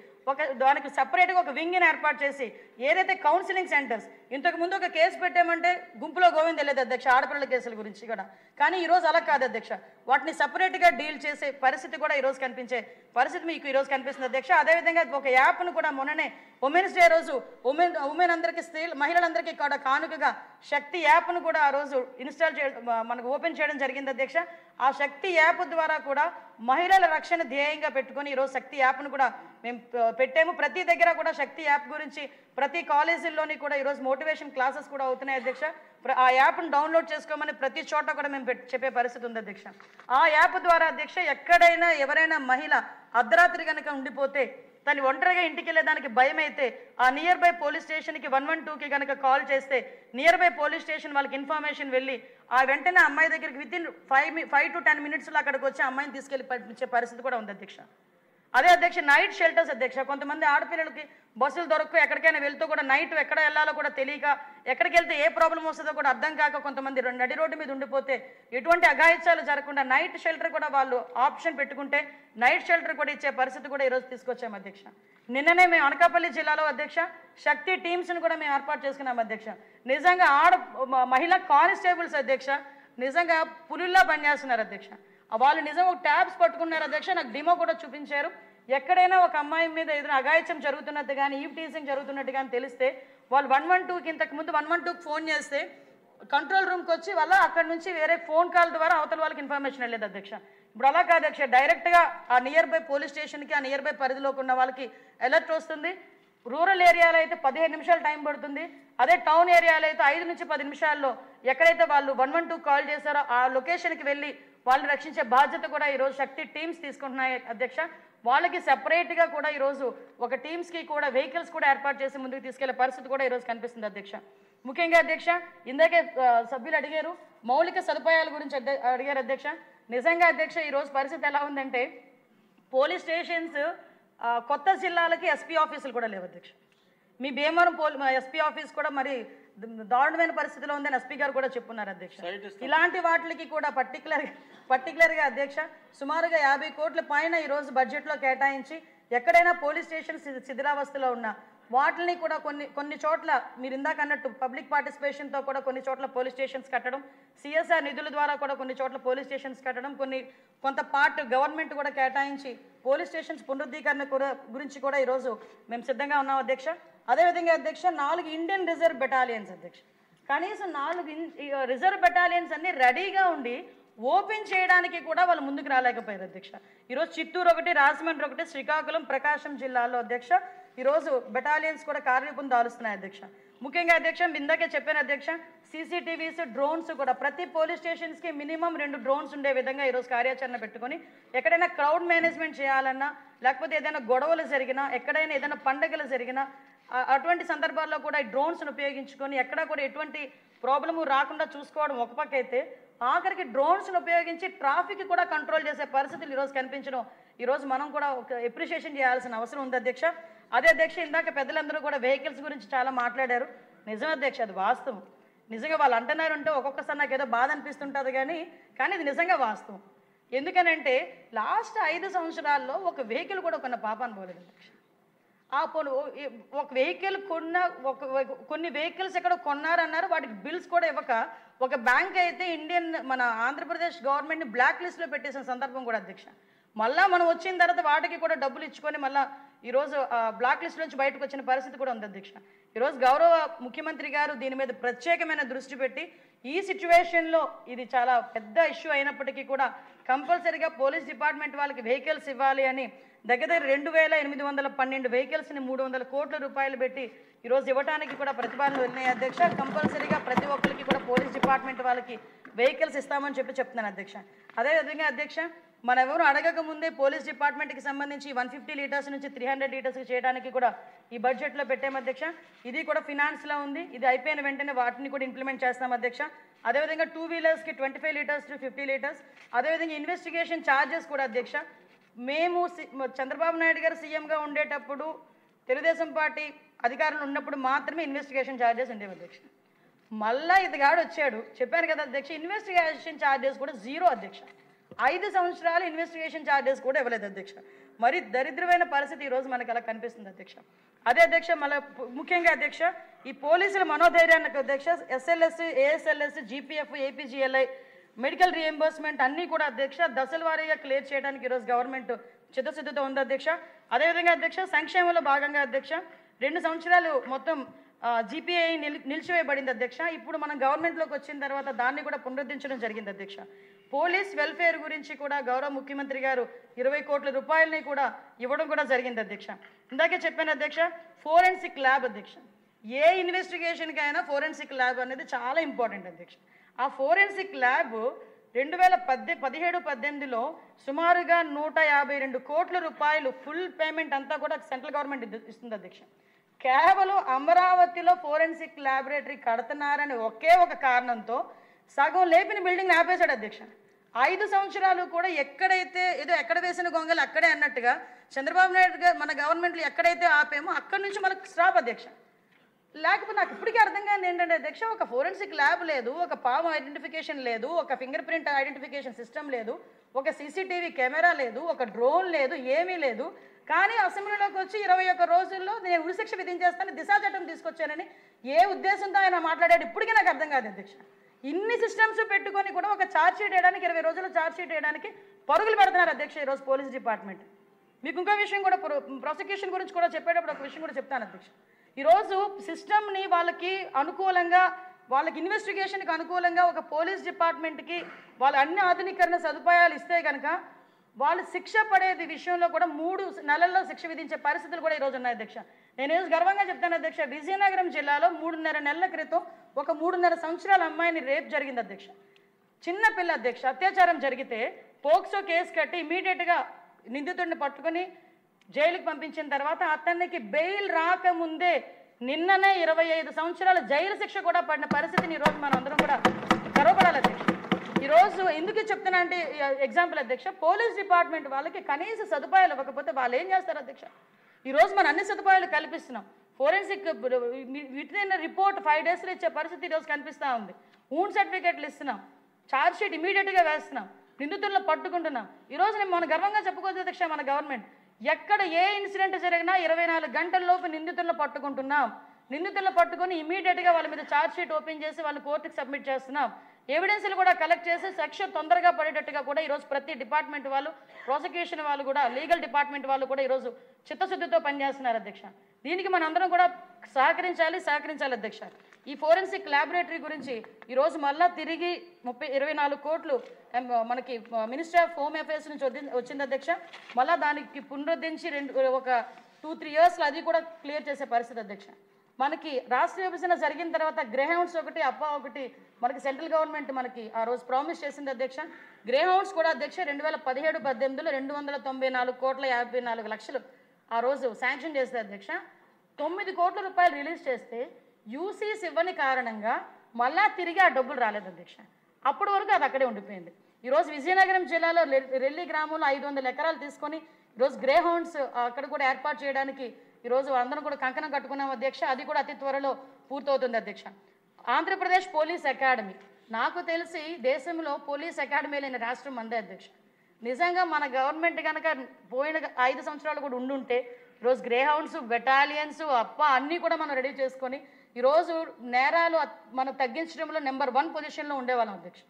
దానికి సపరేట్గా ఒక వింగ్ని ఏర్పాటు చేసి ఏదైతే కౌన్సిలింగ్ సెంటర్స్ ఇంతకు ముందు ఒక కేసు పెట్టామంటే గుంపులో గోవింద లేదు అధ్యక్ష, ఆడపిల్లల కేసుల గురించి కూడా. కానీ ఈరోజు అలా కాదు అధ్యక్ష, వాటిని సపరేట్గా డీల్ చేసే పరిస్థితి కూడా ఈరోజు కనిపించే పరిస్థితి మీకు ఈరోజు కనిపిస్తుంది అధ్యక్ష. అదేవిధంగా ఒక యాప్ను కూడా మొన్ననే ఉమెన్స్ డే రోజు ఉమెన్ అందరికీ, మహిళలందరికీ కూడా కానుకగా శక్తి యాప్ను కూడా ఆ రోజు ఇన్స్టాల్ మనకు ఓపెన్ చేయడం జరిగింది అధ్యక్ష. ఆ శక్తి యాప్ ద్వారా కూడా మహిళల రక్షణ ధ్యేయంగా పెట్టుకొని ఈరోజు శక్తి యాప్ను కూడా మేము పెట్టాము. ప్రతి దగ్గర కూడా శక్తి యాప్ గురించి ప్రతి కాలేజీల్లోని కూడా ఈరోజు మోటివేషన్ క్లాసెస్ కూడా అవుతున్నాయి అధ్యక్ష. ఆ యాప్ను డౌన్లోడ్ చేసుకోమని ప్రతి చోట కూడా మేము చెప్పే పరిస్థితి ఉంది అధ్యక్ష. ఆ యాప్ ద్వారా అధ్యక్ష ఎక్కడైనా ఎవరైనా మహిళ అర్ధరాత్రి కనుక ఉండిపోతే తను ఒంటరిగా ఇంటికి వెళ్ళేదానికి భయం అయితే ఆ నియర్ బై పోలీస్ స్టేషన్కి 112కి కనుక కాల్ చేస్తే నియర్ బై పోలీస్ స్టేషన్ వాళ్ళకి ఇన్ఫర్మేషన్ వెళ్ళి ఆ వెంటనే అమ్మాయి దగ్గరికి వితిన్ 5 to 10 minutesలో అక్కడికి వచ్చి అమ్మాయిని తీసుకెళ్ళి పంపించే పరిస్థితి కూడా ఉంది అధ్యక్ష. అదే అధ్యక్ష నైట్ షెల్టర్స్ అధ్యక్ష. కొంతమంది ఆడపిల్లలకి బస్సులు దొరక్క ఎక్కడికైనా వెళ్తూ కూడా నైట్ ఎక్కడ వెళ్ళాలో కూడా తెలియక, ఎక్కడికి వెళ్తే ఏ ప్రాబ్లం వస్తుందో కూడా అర్థం కాక కొంతమంది నడి రోడ్డు మీద ఉండిపోతే ఎటువంటి అఘాయిత్యాలు జరగకుండా నైట్ షెల్టర్ కూడా వాళ్ళు ఆప్షన్ పెట్టుకుంటే నైట్ షెల్టర్ కూడా ఇచ్చే పరిస్థితి కూడా ఈరోజు తీసుకొచ్చాము అధ్యక్ష. నిన్ననే మేము అనకాపల్లి జిల్లాలో అధ్యక్ష శక్తి టీమ్స్ని కూడా మేము ఏర్పాటు చేసుకున్నాం అధ్యక్ష. నిజంగా మహిళా కానిస్టేబుల్స్ అధ్యక్ష నిజంగా పులుల్లా పనిచేస్తున్నారు అధ్యక్ష. వాళ్ళు నిజంగా ఒక ట్యాబ్స్ పట్టుకున్నారు అధ్యక్ష. నాకు డిమో కూడా చూపించారు. ఎక్కడైనా ఒక అమ్మాయి మీద ఏదైనా అఘాయిత్యం జరుగుతున్నట్టు కానీ ఈవ్ టీజింగ్ జరుగుతున్నట్టు కానీ తెలిస్తే వాళ్ళు 112కి ఇంతకుముందు 112కి ఫోన్ చేస్తే కంట్రోల్ రూమ్కి వచ్చి వాళ్ళ అక్కడి నుంచి వేరే ఫోన్ కాల్ ద్వారా అవతల వాళ్ళకి ఇన్ఫర్మేషన్ వెళ్ళేది అధ్యక్ష. ఇప్పుడు అలా కాదు అధ్యక్ష, డైరెక్ట్గా ఆ నియర్ బై పోలీస్ స్టేషన్కి ఆ నియర్ బై పరిధిలోకి ఉన్న వాళ్ళకి అలర్ట్ వస్తుంది. రూరల్ ఏరియాలో అయితే 15 నిమిషాలు టైం పడుతుంది. అదే టౌన్ ఏరియాలో అయితే 5 నుంచి 10 నిమిషాల్లో ఎక్కడైతే వాళ్ళు 112 కాల్ చేశారో ఆ లొకేషన్కి వెళ్ళి వాళ్ళని రక్షించే బాధ్యత కూడా ఈరోజు శక్తి టీమ్స్ తీసుకుంటున్నాయి అధ్యక్ష. వాళ్ళకి సెపరేట్గా కూడా ఈరోజు ఒక టీమ్స్కి కూడా వెహికల్స్ కూడా ఏర్పాటు చేసి ముందుకు తీసుకెళ్లే పరిస్థితి కూడా ఈరోజు కనిపిస్తుంది అధ్యక్ష. ముఖ్యంగా అధ్యక్ష ఇందాకే సభ్యులు అడిగారు మౌలిక సదుపాయాల గురించి అడిగారు అధ్యక్ష. నిజంగా అధ్యక్ష ఈరోజు పరిస్థితి ఎలా ఉందంటే పోలీస్ స్టేషన్స్ కొత్త జిల్లాలకి ఎస్పీ ఆఫీసులు కూడా లేవు అధ్యక్ష. మీ భీమవరం ఎస్పీ ఆఫీస్ కూడా మరి దారుణమైన పరిస్థితిలో ఉందని ఎస్పీ గారు కూడా చెప్పున్నారు అధ్యక్ష. ఇలాంటి వాటికి కూడా పర్టికులర్గా అధ్యక్ష సుమారుగా 50 కోట్ల పైన ఈరోజు బడ్జెట్లో కేటాయించి ఎక్కడైనా పోలీస్ స్టేషన్ శిథిలావస్థలో ఉన్న వాటిని కూడా కొన్ని చోట్ల మీరు ఇందాక అన్నట్టు పబ్లిక్ పార్టిసిపేషన్తో కూడా కొన్ని చోట్ల పోలీస్ స్టేషన్స్ కట్టడం, సిఎస్ఆర్ నిధుల ద్వారా కూడా కొన్ని చోట్ల పోలీస్ స్టేషన్స్ కట్టడం, కొంత పార్ట్ గవర్నమెంట్ కూడా కేటాయించి పోలీస్ స్టేషన్స్ పునరుద్ధీకరణ గురించి కూడా ఈరోజు మేము సిద్ధంగా ఉన్నాం అధ్యక్ష. అదేవిధంగా అధ్యక్ష 4 ఇండియన్ రిజర్వ్ బెటాలియన్స్ అధ్యక్ష. కనీసం 4 రిజర్వ్ బెటాలియన్స్ అన్ని రెడీగా ఉండి ఓపెన్ చేయడానికి కూడా వాళ్ళు ముందుకు రాలేకపోయారు అధ్యక్ష. ఈరోజు చిత్తూరు ఒకటి, రాజమండ్రి ఒకటి, శ్రీకాకుళం, ప్రకాశం జిల్లాలో అధ్యక్ష ఈరోజు బెటాలియన్స్ కూడా కార్యరూపం దాలుస్తున్నాయి అధ్యక్ష. ముఖ్యంగా అధ్యక్ష ఇందాకే చెప్పాను అధ్యక్ష సీసీటీవీస్, డ్రోన్స్ కూడా ప్రతి పోలీస్ స్టేషన్స్కి మినిమం 2 డ్రోన్స్ ఉండే విధంగా ఈరోజు కార్యాచరణ పెట్టుకొని ఎక్కడైనా క్రౌడ్ మేనేజ్మెంట్ చేయాలన్నా లేకపోతే ఏదైనా గొడవలు జరిగినా ఎక్కడైనా ఏదైనా పండుగలు జరిగినా అటువంటి సందర్భాల్లో కూడా ఈ డ్రోన్స్ను ఉపయోగించుకొని ఎక్కడా కూడా ఎటువంటి ప్రాబ్లము రాకుండా చూసుకోవడం ఒక పక్క అయితే ఆఖరికి డ్రోన్స్ను ఉపయోగించి ట్రాఫిక్ కూడా కంట్రోల్ చేసే పరిస్థితులు ఈరోజు కనిపించడం ఈరోజు మనం కూడా ఒక అప్రిషియేషన్ చేయాల్సిన అవసరం ఉంది అధ్యక్ష. అదే అధ్యక్ష ఇందాక పెద్దలందరూ కూడా వెహికల్స్ గురించి చాలా మాట్లాడారు. నిజం అధ్యక్ష, అది వాస్తవం. నిజంగా వాళ్ళు అంటున్నారంటే ఒక్కొక్కసారి నాకు ఏదో బాధ అనిపిస్తుంటుంది కానీ ఇది నిజంగా వాస్తవం. ఎందుకనంటే లాస్ట్ 5 సంవత్సరాల్లో ఒక వెహికల్ కూడా కొన్న పాపాన్ని పోలేదు అధ్యక్ష. ఒక వెహికల్ కొన్ని వెహికల్స్ ఎక్కడ కొన్నారన్నారు, వాటికి బిల్స్ కూడా ఇవ్వక ఒక బ్యాంక్ అయితే మన ఆంధ్రప్రదేశ్ గవర్నమెంట్ని బ్లాక్ లిస్ట్లో పెట్టేసిన సందర్భం కూడా అధ్యక్ష. మళ్ళీ మనం వచ్చిన తర్వాత వాటికి కూడా డబ్బులు ఇచ్చుకొని మళ్ళీ ఈరోజు బ్లాక్ లిస్ట్ నుంచి బయటకు వచ్చిన పరిస్థితి కూడా ఉంది అధ్యక్ష. ఈరోజు గౌరవ ముఖ్యమంత్రి గారు దీని మీద ప్రత్యేకమైన దృష్టి పెట్టి ఈ సిచ్యువేషన్లో ఇది చాలా పెద్ద ఇష్యూ అయినప్పటికీ కూడా కంపల్సరీగా పోలీస్ డిపార్ట్మెంట్ వాళ్ళకి వెహికల్స్ ఇవ్వాలి అని దగ్గర 2812 వెహికల్స్ని 300 కోట్ల రూపాయలు పెట్టి ఈరోజు ఇవ్వడానికి కూడా ప్రతిపాదనలు ఉన్నాయి అధ్యక్ష. కంపల్సరీగా ప్రతి ఒక్కరికి కూడా పోలీస్ డిపార్ట్మెంట్ వాళ్ళకి వెహికల్స్ ఇస్తామని చెప్తున్నాను అధ్యక్ష. అదేవిధంగా అధ్యక్ష, మన ఎవరు అడగక ముందే పోలీస్ డిపార్ట్మెంట్కి సంబంధించి 150 లీటర్స్ నుంచి 300 లీటర్స్కి చేయడానికి కూడా ఈ బడ్జెట్లో పెట్టాము అధ్యక్ష. ఇది కూడా ఫినాన్స్లో ఉంది. ఇది అయిపోయిన వెంటనే వాటిని కూడా ఇంప్లిమెంట్ చేస్తాం అధ్యక్ష. అదేవిధంగా 2 వీలర్స్కి 25 లీటర్స్ టు 50 లీటర్స్. అదేవిధంగా ఇన్వెస్టిగేషన్ ఛార్జెస్ కూడా అధ్యక్ష. మేము చంద్రబాబు నాయుడు గారు సీఎంగా ఉండేటప్పుడు తెలుగుదేశం పార్టీ అధికారులు ఉన్నప్పుడు మాత్రమే ఇన్వెస్టిగేషన్ ఛార్జెస్ ఉండేవి అధ్యక్ష. మళ్ళా ఇదిగాడు వచ్చాడు, చెప్పాను కదా అధ్యక్ష, ఇన్వెస్టిగేషన్ ఛార్జెస్ కూడా జీరో అధ్యక్ష. 5 సంవత్సరాలు ఇన్వెస్టిగేషన్ ఛార్జెస్ కూడా ఇవ్వలేదు అధ్యక్ష. మరి దరిద్రమైన పరిస్థితి ఈరోజు మనకు అలా కనిపిస్తుంది అధ్యక్ష. అదే అధ్యక్ష, మళ్ళీ ముఖ్యంగా అధ్యక్ష, ఈ పోలీసుల మనోధైర్యానికి అధ్యక్ష SLS, ASLS, GPF, APGLI, medical reimbursement అన్నీ కూడా అధ్యక్ష దశల వారీగా క్లియర్ చేయడానికి ఈరోజు గవర్నమెంట్ చిత్తశుద్ధితో ఉంది అధ్యక్ష. అదేవిధంగా అధ్యక్ష, సంక్షేమంలో భాగంగా అధ్యక్ష 2 సంవత్సరాలు మొత్తం జీపీఐ నిలిచివేయబడింది అధ్యక్ష. ఇప్పుడు మనం గవర్నమెంట్లోకి వచ్చిన తర్వాత దాన్ని కూడా పునరుద్ధరించడం జరిగింది అధ్యక్ష. పోలీస్ వెల్ఫేర్ గురించి కూడా గౌరవ ముఖ్యమంత్రి గారు 20 కోట్ల రూపాయలని కూడా ఇవ్వడం కూడా జరిగింది అధ్యక్ష. ఇందాకే చెప్పాను అధ్యక్ష, ఫోరెన్సిక్ ల్యాబ్ అధ్యక్ష. ఏ ఇన్వెస్టిగేషన్కి అయినా ఫోరెన్సిక్ ల్యాబ్ అనేది చాలా ఇంపార్టెంట్ అధ్యక్ష. ఆ ఫోరెన్సిక్ ల్యాబ్ 2017-18లో సుమారుగా 152 కోట్ల రూపాయలు ఫుల్ పేమెంట్ అంతా కూడా సెంట్రల్ గవర్నమెంట్ ఇస్తుంది అధ్యక్ష. కేవలం అమరావతిలో ఫోరెన్సిక్ ల్యాబొరేటరీ కడుతున్నారని ఒకే ఒక కారణంతో సగం లేపిన బిల్డింగ్ ఆపేశాడు అధ్యక్ష. 5 సంవత్సరాలు కూడా ఎక్కడైతే ఏదో ఎక్కడ వేసిన గొంగలు అక్కడే అన్నట్టుగా చంద్రబాబు నాయుడు గారు మన గవర్నమెంట్లో ఎక్కడైతే ఆపేమో అక్కడి నుంచి మనకు స్టాప్ అధ్యక్ష. లేకపోతే నాకు ఇప్పటికీ అర్థం కాదు ఏంటంటే అధ్యక్ష, ఒక ఫోరెన్సిక్ ల్యాబ్ లేదు, ఒక పాము ఐడెంటిఫికేషన్ లేదు, ఒక ఫింగర్ ప్రింట్ ఐడెంటిఫికేషన్ సిస్టమ్ లేదు, ఒక సీసీటీవీ కెమెరా లేదు, ఒక డ్రోన్ లేదు, ఏమీ లేదు. కానీ అసెంబ్లీలోకి వచ్చి 21 రోజుల్లో నేను ఉరిశిక్ష విధించేస్తాను, దిశా చట్టం తీసుకొచ్చానని ఏ ఉద్దేశంతో ఆయన మాట్లాడాడు ఇప్పటికీ నాకు అర్థం కాదు అధ్యక్ష. ఇన్ని సిస్టమ్స్ పెట్టుకొని కూడా ఒక ఛార్జ్ షీట్ వేయడానికి 20 రోజుల్లో ఛార్జ్ షీట్ వేయడానికి పరుగులు పెడుతున్నారు అధ్యక్ష ఈరోజు పోలీస్ డిపార్ట్మెంట్. మీకు ఇంకో విషయం కూడా ప్రాసిక్యూషన్ గురించి కూడా చెప్పేటప్పుడు ఒక విషయం కూడా చెప్తాను అధ్యక్ష. ఈరోజు సిస్టమ్ని వాళ్ళకి అనుకూలంగా, వాళ్ళకి ఇన్వెస్టిగేషన్కి అనుకూలంగా ఒక పోలీస్ డిపార్ట్మెంట్కి వాళ్ళు అన్ని ఆధునీకరణ సదుపాయాలు ఇస్తే కనుక వాళ్ళు శిక్ష పడేది విషయంలో కూడా 3 నెలల్లో శిక్ష విధించే పరిస్థితులు కూడా ఈరోజు ఉన్నాయి అధ్యక్ష. నేను ఈరోజు గర్వంగా చెప్తాను అధ్యక్ష, విజయనగరం జిల్లాలో 3.5 నెలల క్రితం ఒక 3.5 సంవత్సరాల అమ్మాయిని రేప్ జరిగింది అధ్యక్ష. చిన్నపిల్ల అధ్యక్ష, అత్యాచారం జరిగితే పోక్సో కేసు కట్టి ఇమీడియట్గా నిందితుడిని పట్టుకుని జైలుకి పంపించిన తర్వాత అతనికి బెయిల్ రాకముందే నిన్ననే 25 సంవత్సరాల జైలు శిక్ష కూడా పడిన పరిస్థితిని ఈరోజు మనం అందరం కూడా గర్వపడాలి అధ్యక్ష. ఈరోజు ఎందుకు చెప్తున్నా అంటే ఎగ్జాంపుల్ అధ్యక్ష, పోలీస్ డిపార్ట్మెంట్ వాళ్ళకి కనీస సదుపాయాలు ఇవ్వకపోతే వాళ్ళు ఏం చేస్తారు అధ్యక్ష? ఈరోజు మనం అన్ని సదుపాయాలు కల్పిస్తున్నాం. ఫోరెన్సిక్ విత్ రిపోర్ట్ 5 డేస్లో ఇచ్చే పరిస్థితి ఈరోజు కనిపిస్తూ ఉంది. ఊన్ సర్టిఫికేట్లు ఇస్తున్నాం, ఛార్జ్ షీట్ ఇమీడియట్గా వేస్తున్నాం, నిందితులను పట్టుకుంటున్నాం. ఈరోజు నేను మన గర్వంగా చెప్పుకోవచ్చు అధ్యక్ష, మన గవర్నమెంట్ ఎక్కడ ఏ ఇన్సిడెంట్ జరిగినా 24 గంటల్లోపు నిందితులను పట్టుకుంటున్నాం. నిందితులను పట్టుకొని ఇమీడియట్గా వాళ్ళ మీద ఛార్జ్ షీట్ ఓపెన్ చేసి వాళ్ళు కోర్టుకి సబ్మిట్ చేస్తున్నాం. ఎవిడెన్స్లు కూడా కలెక్ట్ చేసి శిక్ష తొందరగా పడేటట్టుగా కూడా ఈరోజు ప్రతి డిపార్ట్మెంట్ వాళ్ళు, ప్రాసిక్యూషన్ వాళ్ళు కూడా, లీగల్ డిపార్ట్మెంట్ వాళ్ళు కూడా ఈరోజు చిత్తశుద్ధితో పనిచేస్తున్నారు అధ్యక్ష. దీనికి మనందరం కూడా సహకరించాలి అధ్యక్ష. ఈ ఫోరెన్సిక్ ల్యాబొరేటరీ గురించి ఈరోజు మళ్ళా తిరిగి 24 కోట్లు మనకి మినిస్ట్రీ ఆఫ్ హోమ్ అఫేర్స్ నుంచి వచ్చింది అధ్యక్ష. మళ్ళీ దానికి పునరుద్ధరించి ఒక 2-3 ఇయర్స్లో అది కూడా క్లియర్ చేసే పరిస్థితి అధ్యక్ష. మనకి రాష్ట్ర విభజన జరిగిన తర్వాత గ్రేహౌండ్స్ ఒకటి, అప్పా ఒకటి మనకి సెంట్రల్ గవర్నమెంట్ మనకి ఆ రోజు ప్రామిస్ చేసింది అధ్యక్ష. గ్రేహౌండ్స్ కూడా అధ్యక్ష 2017-18లో 294 కోట్ల 54 లక్షలు ఆ రోజు శాంక్షన్ చేస్తే అధ్యక్ష. 9 కోట్ల రూపాయలు రిలీజ్ చేస్తే యూసీస్ ఇవ్వని కారణంగా మళ్ళా తిరిగి ఆ డబ్బులు రాలేదు అధ్యక్ష. అప్పటి వరకు అది అక్కడే ఉండిపోయింది. ఈరోజు విజయనగరం జిల్లాలో రెల్లి గ్రామంలో 500 ఎకరాలు తీసుకొని ఈరోజు గ్రేహౌండ్స్ అక్కడ కూడా ఏర్పాటు చేయడానికి ఈరోజు అందరం కూడా కంకణం కట్టుకున్నాం అధ్యక్ష. అది కూడా అతి త్వరలో పూర్తవుతుంది అధ్యక్ష. ఆంధ్రప్రదేశ్ పోలీస్ అకాడమీ, నాకు తెలిసి దేశంలో పోలీస్ అకాడమీ లేని రాష్ట్రం మందే అధ్యక్ష. నిజంగా మన గవర్నమెంట్ కనుక పోయిన 5 సంవత్సరాలు కూడా ఉండుంటే ఈరోజు గ్రేహౌండ్స్, బెటాలియన్స్, అన్నీ కూడా మనం రెడీ చేసుకొని ఈరోజు నేరాలు మనం తగ్గించడంలో నెంబర్ 1 పొజిషన్లో ఉండేవాళ్ళం అధ్యక్ష.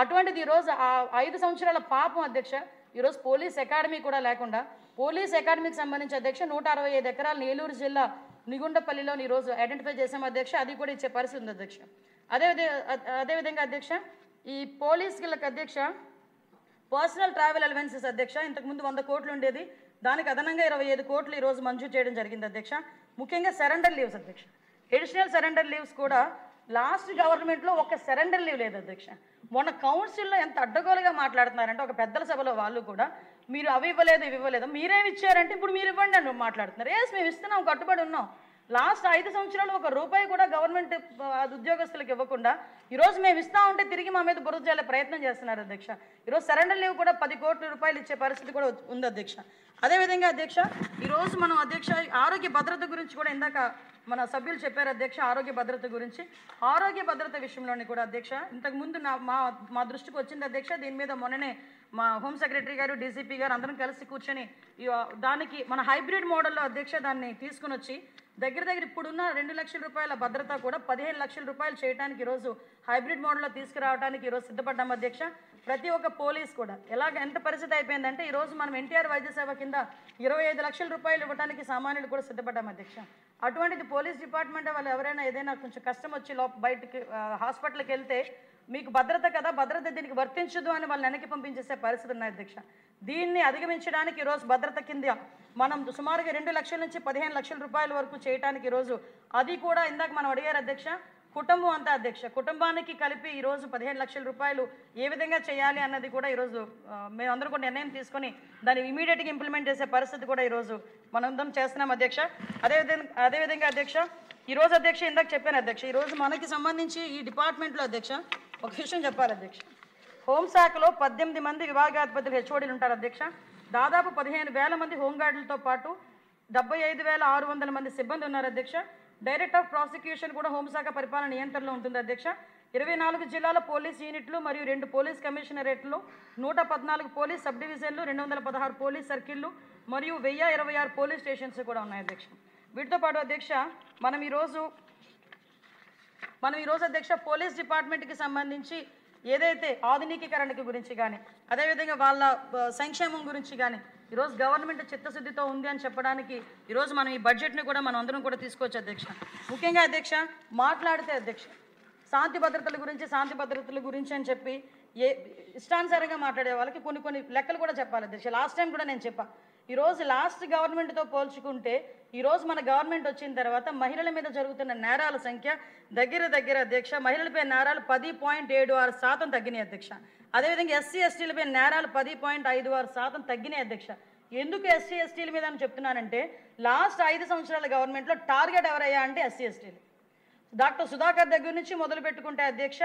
అటువంటిది ఈరోజు ఆ 5 సంవత్సరాల పాపం అధ్యక్ష ఈరోజు పోలీస్ అకాడమీ కూడా లేకుండా పోలీస్ అకాడమీకి సంబంధించి అధ్యక్ష 165 ఎకరాలు ఏలూరు జిల్లా నిగుండపల్లిలో ఈరోజు ఐడెంటిఫై చేసాం అధ్యక్ష. అది కూడా ఇచ్చే పరిస్థితి ఉంది అధ్యక్ష. అదేవిధంగా అధ్యక్ష ఈ పోలీసులకు అధ్యక్ష పర్సనల్ ట్రావెల్ అలవెన్సెస్ అధ్యక్ష ఇంతకుముందు 100 కోట్లు ఉండేది, దానికి అదనంగా 25 కోట్లు ఈరోజు మంజూరు చేయడం జరిగింది అధ్యక్ష. ముఖ్యంగా సరెండర్ లీవ్స్ అధ్యక్ష, ఎడిషనల్ సరెండర్ లీవ్స్ కూడా లాస్ట్ గవర్నమెంట్లో ఒక సరెండర్ లీవ్ లేదు అధ్యక్ష. మొన్న కౌన్సిల్లో ఎంత అడ్డగోలుగా మాట్లాడుతున్నారంటే ఒక పెద్దల సభలో వాళ్ళు కూడా మీరు అవి ఇవ్వలేదు ఇవి ఇవ్వలేదు, మీరేమి ఇచ్చారంటే ఇప్పుడు మీరు ఇవ్వండి అని మాట్లాడుతున్నారు. మేము ఇస్తున్నాం, కట్టుబడి ఉన్నాం. లాస్ట్ 5 సంవత్సరాలు ఒక రూపాయి కూడా గవర్నమెంట్ ఉద్యోగస్తులకు ఇవ్వకుండా ఈరోజు మేము ఇస్తా ఉంటే తిరిగి మా మీద బురద చేయాలి ప్రయత్నం చేస్తున్నారు అధ్యక్ష. ఈరోజు సరెండర్ లీవ్ కూడా 10 కోట్ల రూపాయలు ఇచ్చే పరిస్థితి కూడా ఉంది అధ్యక్ష. అదేవిధంగా అధ్యక్ష ఈరోజు మనం అధ్యక్ష ఆరోగ్య భద్రత గురించి కూడా ఇందాక మన సభ్యులు చెప్పారు అధ్యక్ష. ఆరోగ్య భద్రత గురించి, ఆరోగ్య భద్రత విషయంలోని కూడా అధ్యక్ష ఇంతకుముందు మా దృష్టికి వచ్చింది అధ్యక్ష. దీని మీద మొన్ననే మా హోమ్ సెక్రటరీ గారు, డీసీపీ గారు అందరం కలిసి కూర్చొని దానికి మన హైబ్రిడ్ మోడల్లో అధ్యక్ష దాన్ని తీసుకుని వచ్చి దగ్గర ఇప్పుడున్న 2 లక్షల రూపాయల భద్రత కూడా 15 లక్షల రూపాయలు చేయడానికి ఈరోజు హైబ్రిడ్ మోడల్లో తీసుకురావడానికి ఈరోజు సిద్ధపడ్డాం అధ్యక్ష. ప్రతి ఒక్క పోలీస్ కూడా ఎంత పరిస్థితి అయిపోయిందంటే ఈరోజు మనం ఎన్టీఆర్ వైద్య సేవ కింద 25 లక్షల రూపాయలు ఇవ్వడానికి సామాన్యులు కూడా సిద్ధపడ్డాం అధ్యక్ష. అటువంటిది పోలీస్ డిపార్ట్మెంట్ వాళ్ళు ఎవరైనా ఏదైనా కొంచెం కష్టం వచ్చి బయటకి హాస్పిటల్కి వెళ్తే మీకు భద్రత కదా, భద్రత దీనికి వర్తించదు అని వాళ్ళని వెనక్కి పంపించేసే పరిస్థితి ఉన్నాయి అధ్యక్ష. దీన్ని అధిగమించడానికి ఈరోజు భద్రత కింద మనం సుమారుగా 2 లక్షల నుంచి 15 లక్షల రూపాయల వరకు చేయడానికి ఈరోజు అది కూడా ఇందాక మనం అడిగారు అధ్యక్ష. కుటుంబం అంతా అధ్యక్ష, కుటుంబానికి కలిపి ఈరోజు 15 లక్షల రూపాయలు ఏ విధంగా చేయాలి అన్నది కూడా ఈరోజు మేమందరం కూడా నిర్ణయం తీసుకొని దాన్ని ఇమీడియట్గా ఇంప్లిమెంట్ చేసే పరిస్థితి కూడా ఈరోజు మనందరం చేస్తున్నాం అధ్యక్ష. అదేవిధంగా అధ్యక్ష ఈరోజు అధ్యక్ష ఇందాక చెప్పాను అధ్యక్ష, ఈరోజు మనకి సంబంధించి ఈ డిపార్ట్మెంట్లో అధ్యక్ష ఒక విషయం చెప్పాలి అధ్యక్ష. హోంశాఖలో 18 మంది విభాగాధిపతులు హెచ్ఓడీలు ఉంటారు అధ్యక్ష. దాదాపు 15,000 మంది హోంగార్డులతో పాటు 75,600 మంది సిబ్బంది ఉన్నారు అధ్యక్ష. డైరెక్టర్ ఆఫ్ ప్రాసిక్యూషన్ కూడా హోంశాఖ పరిపాలన నియంత్రణలో ఉంటుంది అధ్యక్ష. 24 జిల్లాల పోలీస్ యూనిట్లు మరియు 2 పోలీస్ కమిషనరేట్లు, 114 పోలీస్ సబ్ డివిజన్లు, 216 పోలీస్ సర్కిళ్ళు మరియు 1026 పోలీస్ స్టేషన్స్ కూడా ఉన్నాయి అధ్యక్ష. వీటితో పాటు అధ్యక్ష మనం ఈరోజు అధ్యక్ష పోలీస్ డిపార్ట్మెంట్కి సంబంధించి ఏదైతే ఆధునికీకరణకి గురించి కానీ అదేవిధంగా వాళ్ళ సంక్షేమం గురించి కానీ ఈరోజు గవర్నమెంట్ చిత్తశుద్ధితో ఉంది అని చెప్పడానికి ఈరోజు మనం ఈ బడ్జెట్ని కూడా మనం అందరం కూడా తీసుకోవచ్చు అధ్యక్ష. ముఖ్యంగా అధ్యక్ష మాట్లాడితే అధ్యక్ష శాంతి భద్రతల గురించి అని చెప్పి ఇష్టానుసారంగా మాట్లాడే వాళ్ళకి కొన్ని లెక్కలు కూడా చెప్పాలి అధ్యక్ష. లాస్ట్ టైం కూడా నేను చెప్పా, ఈరోజు లాస్ట్ గవర్నమెంట్తో పోల్చుకుంటే ఈరోజు మన గవర్నమెంట్ వచ్చిన తర్వాత మహిళల మీద జరుగుతున్న నేరాల సంఖ్య దగ్గర అధ్యక్ష మహిళలపై నేరాలు 10.76% తగ్గినాయి అధ్యక్ష. అదేవిధంగా ఎస్సీ ఎస్టీలపై నేరాలు 10.56% తగ్గినాయి అధ్యక్ష. ఎందుకు ఎస్సీ ఎస్టీల మీద అని చెప్తున్నానంటే లాస్ట్ 5 సంవత్సరాల గవర్నమెంట్లో టార్గెట్ ఎవరయ్యా అంటే ఎస్సీ ఎస్టీలు. డాక్టర్ సుధాకర్ దగ్గర నుంచి మొదలు పెట్టుకుంటే అధ్యక్ష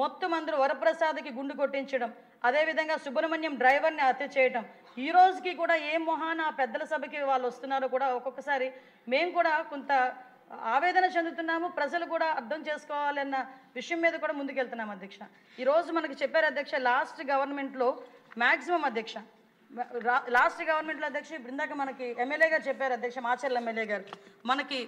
మొత్తం అందరూ వరప్రసాద్కి గుండు కొట్టించడం, అదేవిధంగా సుబ్రహ్మణ్యం డ్రైవర్ని హత్య చేయడం, ఈ రోజుకి కూడా ఏ మొహాన పెద్దల సభకి వాళ్ళు వస్తున్నారో కూడా ఒక్కొక్కసారి మేము కూడా కొంత ఆవేదన చెందుతున్నాము. ప్రజలు కూడా అర్థం చేసుకోవాలన్న విషయం మీద కూడా ముందుకెళ్తున్నాం అధ్యక్ష. ఈరోజు మనకి చెప్పారు అధ్యక్ష లాస్ట్ గవర్నమెంట్లో మ్యాక్సిమం అధ్యక్ష లాస్ట్ గవర్నమెంట్లో అధ్యక్ష ఇప్పుడు ఇందాక మనకి ఎమ్మెల్యే గారు చెప్పారు అధ్యక్ష, మాచర్ల ఎమ్మెల్యే గారు మనకి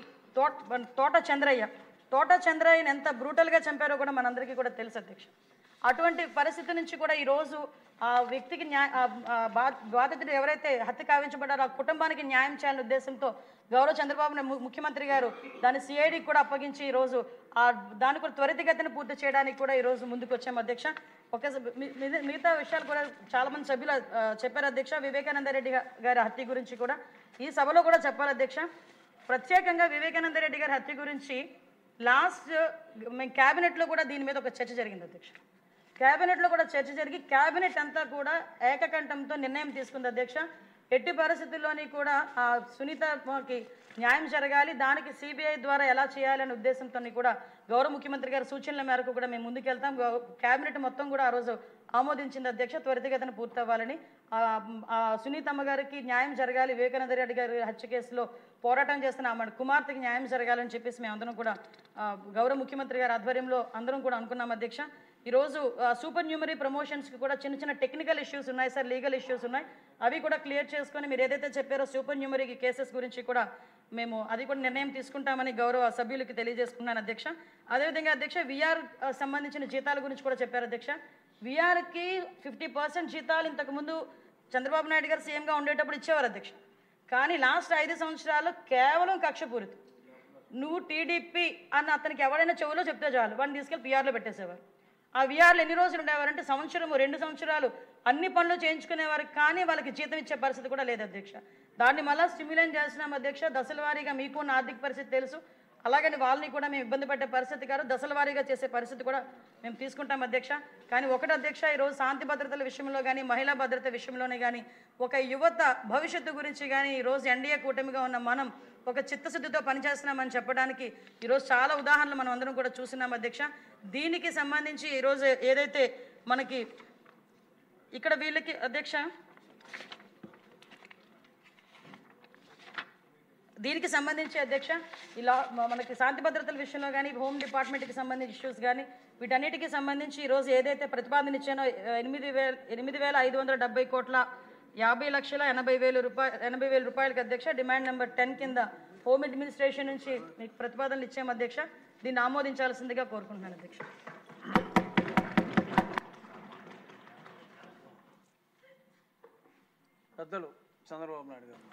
తోట చంద్రయ్యని ఎంత బ్రూటల్గా చంపారో కూడా మనందరికీ కూడా తెలుసు అధ్యక్ష. అటువంటి పరిస్థితి నుంచి కూడా ఈరోజు ఆ వ్యక్తికి బాధితుడు ఎవరైతే హత్య కావించబడ్డారో ఆ కుటుంబానికి న్యాయం చేయాలనే ఉద్దేశంతో గౌరవ చంద్రబాబు ముఖ్యమంత్రి గారు దాన్ని సిఐడికి కూడా అప్పగించి ఈరోజు దాన్ని కూడా త్వరితగతిన పూర్తి చేయడానికి కూడా ఈరోజు ముందుకు వచ్చాము అధ్యక్ష. మిగతా విషయాలు కూడా చాలామంది సభ్యులు చెప్పారు అధ్యక్ష. వివేకానంద రెడ్డి గారి హత్య గురించి కూడా ఈ సభలో కూడా చెప్పాలి అధ్యక్ష. ప్రత్యేకంగా వివేకానంద రెడ్డి గారి హత్య గురించి లాస్ట్ మేము క్యాబినెట్లో కూడా దీని మీద ఒక చర్చ జరిగింది అధ్యక్ష. క్యాబినెట్లో కూడా చర్చ జరిగి క్యాబినెట్ అంతా కూడా ఏకకంఠంతో నిర్ణయం తీసుకుంది అధ్యక్ష. ఎట్టి పరిస్థితుల్లోని కూడా ఆ సునీతకి న్యాయం జరగాలి, దానికి సిబిఐ ద్వారా ఎలా చేయాలనే ఉద్దేశంతో కూడా గౌరవ ముఖ్యమంత్రి గారి సూచనల మేరకు కూడా మేము ముందుకెళ్తాం. క్యాబినెట్ మొత్తం కూడా ఆ రోజు ఆమోదించింది అధ్యక్ష. త్వరితగతిన పూర్తవ్వాలని, సునీతమ్మ గారికి న్యాయం జరగాలి, వివేకానంద రెడ్డి గారి హత్య కేసులో పోరాటం చేస్తున్న ఆమె కుమార్తెకి న్యాయం జరగాలని చెప్పేసి మేము అందరం కూడా గౌరవ ముఖ్యమంత్రి గారి ఆధ్వర్యంలో అందరం కూడా అనుకున్నాం అధ్యక్ష. ఈరోజు సూపర్ న్యూమరీ ప్రమోషన్స్కి కూడా చిన్న టెక్నికల్ ఇష్యూస్ ఉన్నాయి సార్, లీగల్ ఇష్యూస్ ఉన్నాయి, అవి కూడా క్లియర్ చేసుకొని మీరు ఏదైతే చెప్పారో సూపర్ న్యూమరీ కేసెస్ గురించి కూడా మేము అది కూడా నిర్ణయం తీసుకుంటామని గౌరవ సభ్యులకి తెలియజేసుకున్నాను అధ్యక్ష. అదేవిధంగా అధ్యక్ష విఆర్ సంబంధించిన జీతాల గురించి కూడా చెప్పారు అధ్యక్ష. విఆర్కి 50% జీతాలు ఇంతకుముందు చంద్రబాబు నాయుడు గారు సీఎంగా ఉండేటప్పుడు ఇచ్చేవారు అధ్యక్ష. కానీ లాస్ట్ 5 సంవత్సరాలు కేవలం కక్షపూరితం. నువ్వు టీడీపీ అని అతనికి ఎవరైనా చెవులో చెప్తే చాలు వాడిని తీసుకెళ్ళి పిఆర్లో పెట్టేసేవారు. ఆ విఆర్లు ఎన్ని రోజులు ఉండేవారంటే సంవత్సరము 2 సంవత్సరాలు అన్ని పనులు చేయించుకునేవారు, కానీ వాళ్ళకి జీతం ఇచ్చే పరిస్థితి కూడా లేదు అధ్యక్ష. దాన్ని మళ్ళీ స్టిమ్యులేట్ చేస్తున్నాం అధ్యక్ష. దశల వారీగా మీకు ఉన్న ఆర్థిక పరిస్థితి తెలుసు, అలాగని వాళ్ళని కూడా మేము ఇబ్బంది పెట్టే పరిస్థితి కాదు, దశల వారీగా చేసే పరిస్థితి కూడా మేము తీసుకుంటాం అధ్యక్ష. కానీ ఒకటి అధ్యక్ష, ఈరోజు శాంతి భద్రతల విషయంలో కానీ మహిళా భద్రత విషయంలోనే కానీ ఒక యువత భవిష్యత్తు గురించి కానీ ఈరోజు ఎన్డీఏ కూటమిగా ఉన్న మనం ఒక చిత్తశుద్ధితో పనిచేస్తున్నామని చెప్పడానికి ఈరోజు చాలా ఉదాహరణలు మనం అందరం కూడా చూస్తున్నాం అధ్యక్ష. దీనికి సంబంధించి ఈరోజు ఏదైతే మనకి ఇక్కడ వీళ్ళకి అధ్యక్ష దీనికి సంబంధించి అధ్యక్ష ఇలా మనకి శాంతి భద్రతల విషయంలో కానీ హోమ్ డిపార్ట్మెంట్కి సంబంధించి ఇష్యూస్ కానీ వీటన్నిటికీ సంబంధించి ఈరోజు ఏదైతే ప్రతిపాదన ఇచ్చానో 8,570 కోట్ల 50,80,000 రూపాయలకి అధ్యక్ష డిమాండ్ నెంబర్ 10 కింద హోమ్ అడ్మినిస్ట్రేషన్ నుంచి మీకు ప్రతిపాదనలు ఇచ్చాము అధ్యక్ష. దీన్ని ఆమోదించాల్సిందిగా కోరుకుంటున్నాను అధ్యక్ష. పెద్దలు చంద్రబాబు నాయుడు గారు.